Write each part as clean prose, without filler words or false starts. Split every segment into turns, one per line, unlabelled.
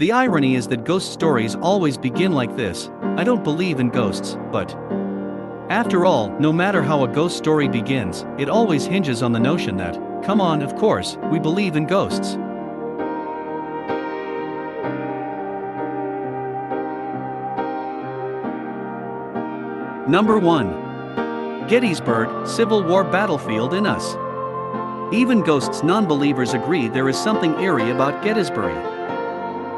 The irony is that ghost stories always begin like this: I don't believe in ghosts, but. After all, no matter how a ghost story begins, it always hinges on the notion that, come on, of course, we believe in ghosts. Number 1. Gettysburg, Civil War battlefield in us. Even ghosts non-believers agree there is something eerie about Gettysburg.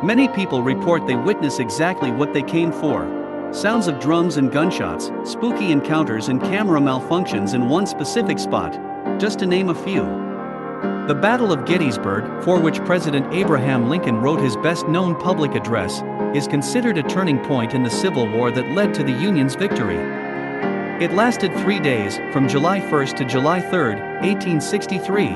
Many people report they witness exactly what they came for: sounds of drums and gunshots, spooky encounters and camera malfunctions in one specific spot, just to name a few. The Battle of Gettysburg, for which President Abraham Lincoln wrote his best-known public address, is considered a turning point in the Civil War that led to the Union's victory. It lasted 3 days, from July 1 to July 3, 1863,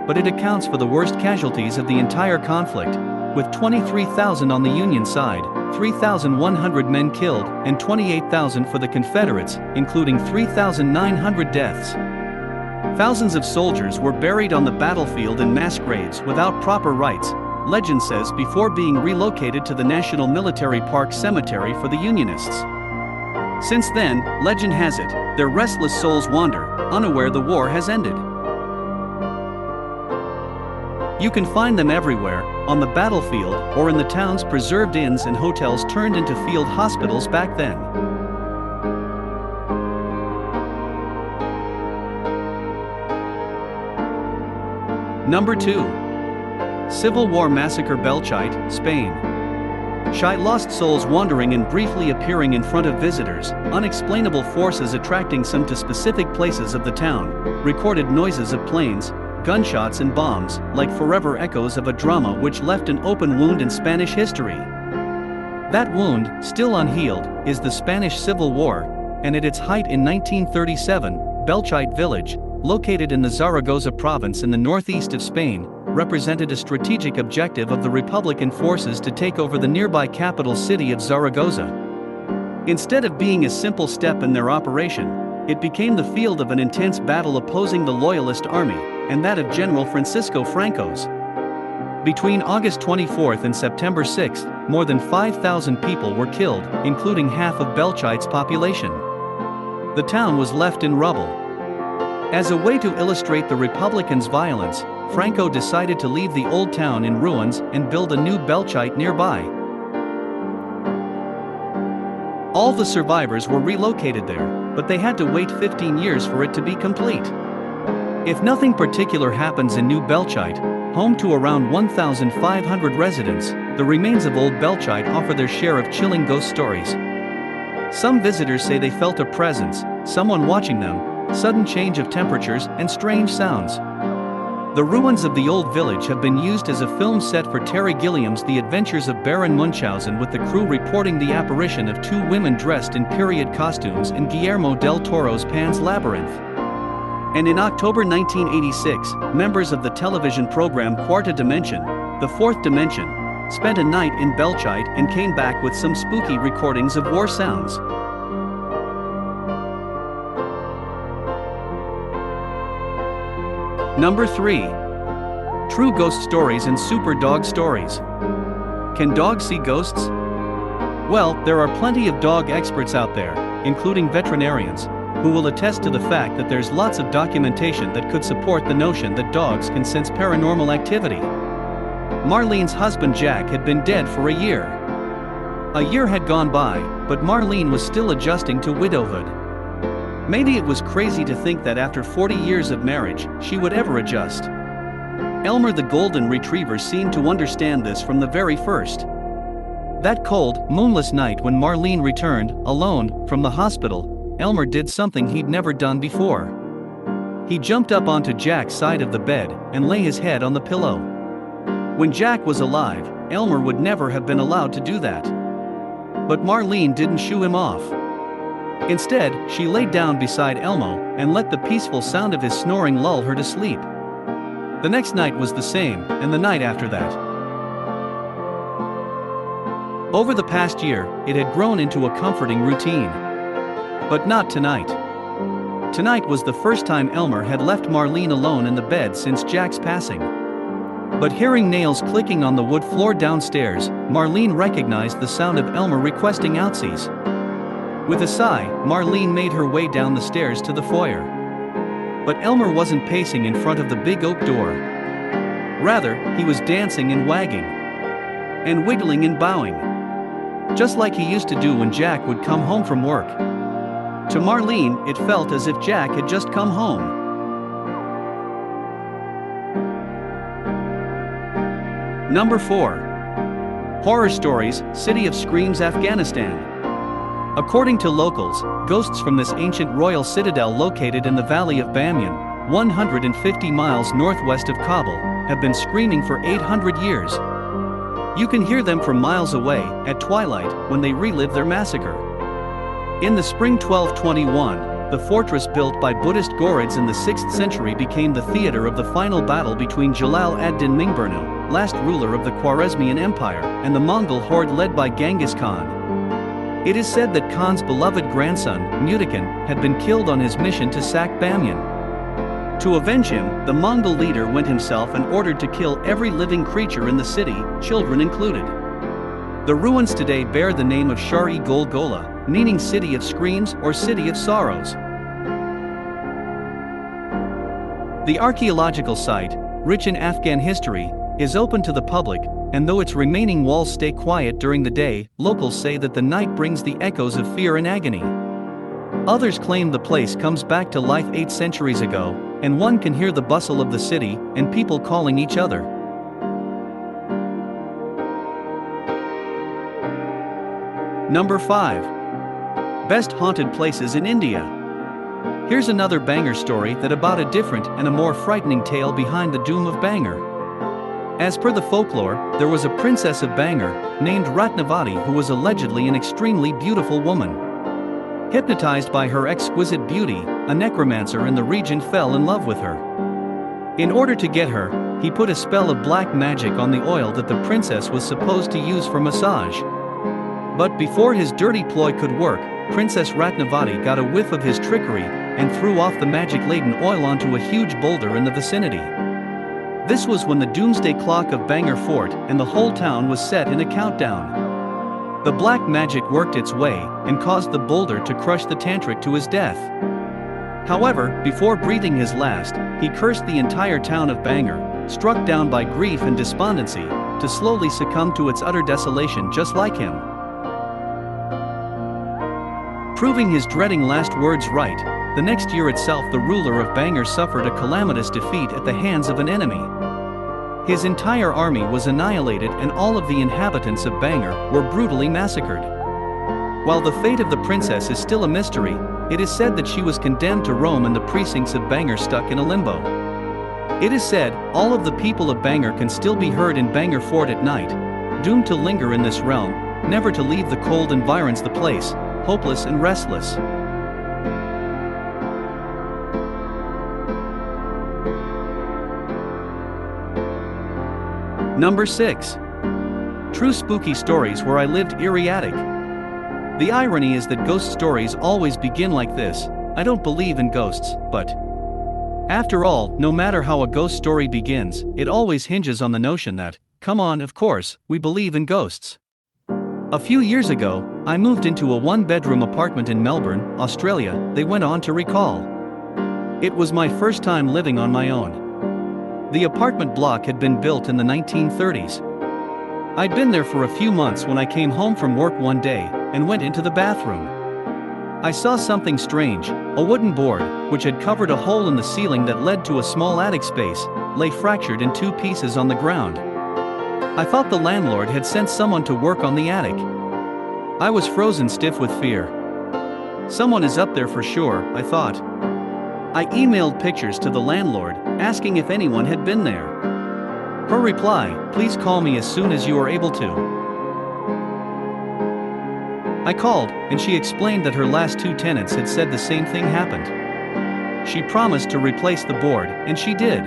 but it accounts for the worst casualties of the entire conflict, with 23,000 on the Union side, 3,100 men killed, and 28,000 for the Confederates, including 3,900 deaths. Thousands of soldiers were buried on the battlefield in mass graves without proper rites, legend says, before being relocated to the National Military Park Cemetery for the Unionists. Since then, legend has it, their restless souls wander, unaware the war has ended. You can find them everywhere, on the battlefield, or in the town's preserved inns and hotels turned into field hospitals back then. Number 2. Civil War Massacre Belchite, Spain. Shy lost souls wandering and briefly appearing in front of visitors, unexplainable forces attracting some to specific places of the town, recorded noises of planes, gunshots and bombs, like forever echoes of a drama which left an open wound in Spanish history. That wound, still unhealed, is the Spanish Civil War, and at its height in 1937, Belchite village, located in the Zaragoza province in the northeast of Spain, represented a strategic objective of the Republican forces to take over the nearby capital city of Zaragoza. Instead of being a simple step in their operation, it became the field of an intense battle opposing the Loyalist army, and that of General Francisco Franco's. Between August 24 and September 6, more than 5,000 people were killed, including half of Belchite's population. The town was left in rubble. As a way to illustrate the Republicans' violence, Franco decided to leave the old town in ruins and build a new Belchite nearby. All the survivors were relocated there, but they had to wait 15 years for it to be complete. If nothing particular happens in New Belchite, home to around 1,500 residents, the remains of old Belchite offer their share of chilling ghost stories. Some visitors say they felt a presence, someone watching them, sudden change of temperatures, and strange sounds. The ruins of the old village have been used as a film set for Terry Gilliam's The Adventures of Baron Munchausen, with the crew reporting the apparition of two women dressed in period costumes in Guillermo del Toro's Pan's Labyrinth. And in October 1986, members of the television program Quarta Dimension, The Fourth Dimension, spent a night in Belchite and came back with some spooky recordings of war sounds. Number 3. True ghost stories and super dog stories. Can dogs see ghosts? Well, there are plenty of dog experts out there, including veterinarians, who will attest to the fact that there's lots of documentation that could support the notion that dogs can sense paranormal activity. Marlene's husband Jack had been dead for a year. A year had gone by, but Marlene was still adjusting to widowhood. Maybe it was crazy to think that after 40 years of marriage, she would ever adjust. Elmer the golden retriever seemed to understand this from the very first. That cold, moonless night when Marlene returned, alone, from the hospital, Elmer did something he'd never done before. He jumped up onto Jack's side of the bed and lay his head on the pillow. When Jack was alive, Elmer would never have been allowed to do that. But Marlene didn't shoo him off. Instead, she laid down beside Elmo and let the peaceful sound of his snoring lull her to sleep. The next night was the same, and the night after that. Over the past year, it had grown into a comforting routine. But not tonight. Tonight was the first time Elmer had left Marlene alone in the bed since Jack's passing. But hearing nails clicking on the wood floor downstairs, Marlene recognized the sound of Elmer requesting outsies. With a sigh, Marlene made her way down the stairs to the foyer. But Elmer wasn't pacing in front of the big oak door. Rather, he was dancing and wagging, and wiggling and bowing, just like he used to do when Jack would come home from work. To Marlene, it felt as if Jack had just come home. Number 4. Horror Stories, City of Screams, Afghanistan. According to locals, ghosts from this ancient royal citadel located in the valley of Bamyan, 150 miles northwest of Kabul, have been screaming for 800 years. You can hear them from miles away, at twilight, when they relive their massacre. In the spring 1221, the fortress built by Buddhist Ghurids in the 6th century became the theater of the final battle between Jalal ad-Din Mingburnu, last ruler of the Khwarezmian Empire, and the Mongol horde led by Genghis Khan. It is said that Khan's beloved grandson, Mutakin, had been killed on his mission to sack Bamyan. To avenge him, the Mongol leader went himself and ordered to kill every living creature in the city, children included. The ruins today bear the name of Shar-e-Gol-Gola, meaning City of Screams or City of Sorrows. The archaeological site, rich in Afghan history, is open to the public, and though its remaining walls stay quiet during the day, locals say that the night brings the echoes of fear and agony. Others claim the place comes back to life 8 centuries ago, and one can hear the bustle of the city and people calling each other. Number 5. Best haunted places in India. Here's another banger story that about a different and a more frightening tale behind the doom of Bangor. As per the folklore, there was a princess of Bangor, named Ratnavati, who was allegedly an extremely beautiful woman. Hypnotized by her exquisite beauty, a necromancer in the region fell in love with her. In order to get her, he put a spell of black magic on the oil that the princess was supposed to use for massage. But before his dirty ploy could work, Princess Ratnavati got a whiff of his trickery and threw off the magic-laden oil onto a huge boulder in the vicinity. This was when the doomsday clock of Bangor Fort and the whole town was set in a countdown. The black magic worked its way and caused the boulder to crush the tantric to his death. However, before breathing his last, he cursed the entire town of Bangor, struck down by grief and despondency, to slowly succumb to its utter desolation just like him. Proving his dreading last words right, the next year itself the ruler of Bangor suffered a calamitous defeat at the hands of an enemy. His entire army was annihilated and all of the inhabitants of Bangor were brutally massacred. While the fate of the princess is still a mystery, it is said that she was condemned to roam in the precincts of Bangor stuck in a limbo. It is said, all of the people of Bangor can still be heard in Bangor Fort at night, doomed to linger in this realm, never to leave the cold environs the place, hopeless and restless. Number 6. True spooky stories where I lived, Erie Attic. The irony is that ghost stories always begin like this: I don't believe in ghosts, but... After all, no matter how a ghost story begins, it always hinges on the notion that, come on, of course, we believe in ghosts. A few years ago, I moved into a 1-bedroom apartment in Melbourne, Australia, they went on to recall. It was my first time living on my own. The apartment block had been built in the 1930s. I'd been there for a few months when I came home from work one day and went into the bathroom. I saw something strange. A wooden board, which had covered a hole in the ceiling that led to a small attic space, lay fractured in 2 pieces on the ground. I thought the landlord had sent someone to work on the attic. I was frozen stiff with fear. Someone is up there for sure, I thought. I emailed pictures to the landlord, asking if anyone had been there. Her reply: please call me as soon as you are able to. I called, and she explained that her last 2 tenants had said the same thing happened. She promised to replace the board, and she did.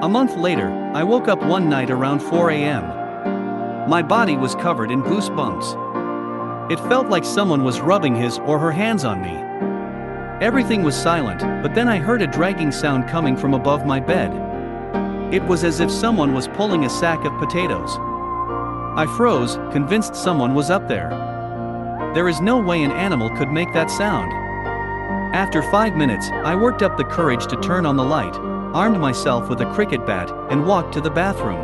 A month later, I woke up one night around 4 a.m. My body was covered in goosebumps. It felt like someone was rubbing his or her hands on me. Everything was silent, but then I heard a dragging sound coming from above my bed. It was as if someone was pulling a sack of potatoes. I froze, convinced someone was up there. There is no way an animal could make that sound. After 5 minutes, I worked up the courage to turn on the light, armed myself with a cricket bat, and walked to the bathroom.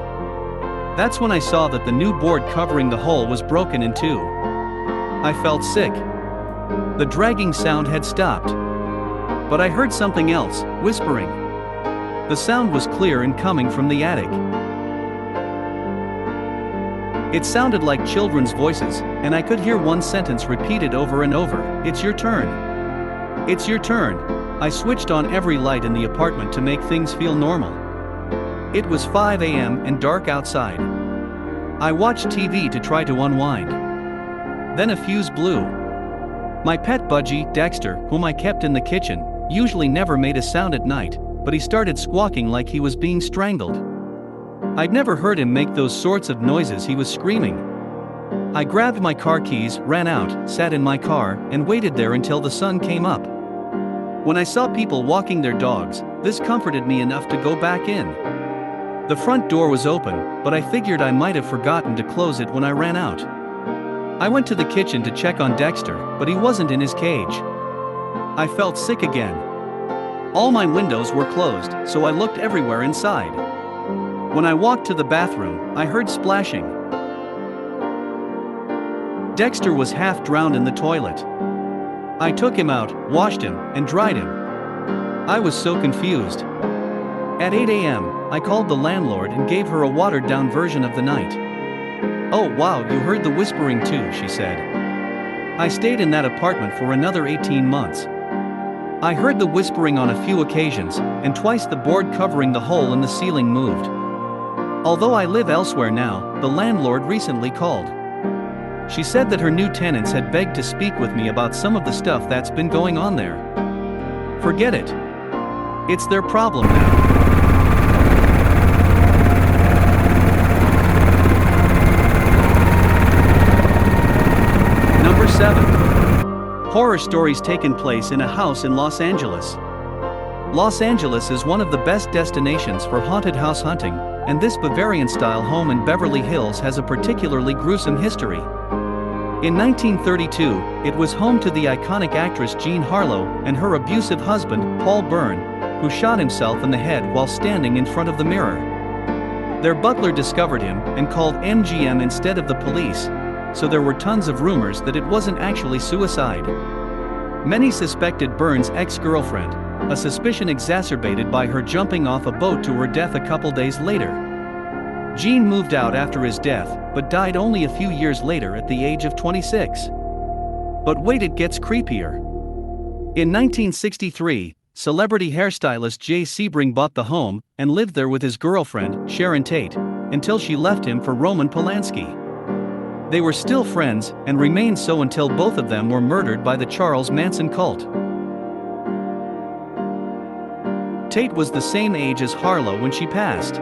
That's when I saw that the new board covering the hole was broken in two. I felt sick. The dragging sound had stopped. But I heard something else, whispering. The sound was clear and coming from the attic. It sounded like children's voices, and I could hear one sentence repeated over and over, "It's your turn. It's your turn." I switched on every light in the apartment to make things feel normal. It was 5 a.m. and dark outside. I watched TV to try to unwind. Then a fuse blew. My pet budgie, Dexter, whom I kept in the kitchen, usually never made a sound at night, but he started squawking like he was being strangled. I'd never heard him make those sorts of noises. He was screaming. I grabbed my car keys, ran out, sat in my car, and waited there until the sun came up. When I saw people walking their dogs, this comforted me enough to go back in. The front door was open, but I figured I might have forgotten to close it when I ran out. I went to the kitchen to check on Dexter, but he wasn't in his cage. I felt sick again. All my windows were closed, so I looked everywhere inside. When I walked to the bathroom, I heard splashing. Dexter was half drowned in the toilet. I took him out, washed him, and dried him. I was so confused. At 8 a.m., I called the landlord and gave her a watered-down version of the night. "Oh wow, you heard the whispering too," she said. I stayed in that apartment for another 18 months. I heard the whispering on a few occasions, and twice the board covering the hole in the ceiling moved. Although I live elsewhere now, the landlord recently called. She said that her new tenants had begged to speak with me about some of the stuff that's been going on there. Forget it. It's their problem now. Number 7. Horror stories taken place in a house in Los Angeles. Los Angeles is one of the best destinations for haunted house hunting, and this Bavarian-style home in Beverly Hills has a particularly gruesome history. In 1932, it was home to the iconic actress Jean Harlow and her abusive husband, Paul Byrne, who shot himself in the head while standing in front of the mirror. Their butler discovered him and called MGM instead of the police, so there were tons of rumors that it wasn't actually suicide. Many suspected Byrne's ex-girlfriend, a suspicion exacerbated by her jumping off a boat to her death a couple days later. Jean moved out after his death, but died only a few years later at the age of 26. But wait, it gets creepier. In 1963, celebrity hairstylist Jay Sebring bought the home and lived there with his girlfriend, Sharon Tate, until she left him for Roman Polanski. They were still friends and remained so until both of them were murdered by the Charles Manson cult. Tate was the same age as Harlow when she passed.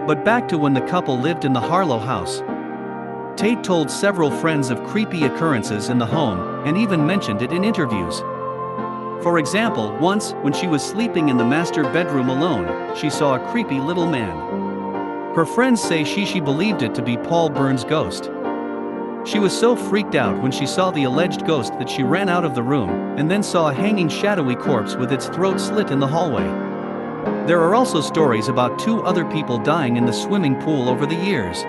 But back to when the couple lived in the Harlow house. Tate told several friends of creepy occurrences in the home and even mentioned it in interviews. For example, once, when she was sleeping in the master bedroom alone, she saw a creepy little man. Her friends say she believed it to be Paul Byrne's ghost. She was so freaked out when she saw the alleged ghost that she ran out of the room and then saw a hanging shadowy corpse with its throat slit in the hallway. There are also stories about 2 other people dying in the swimming pool over the years.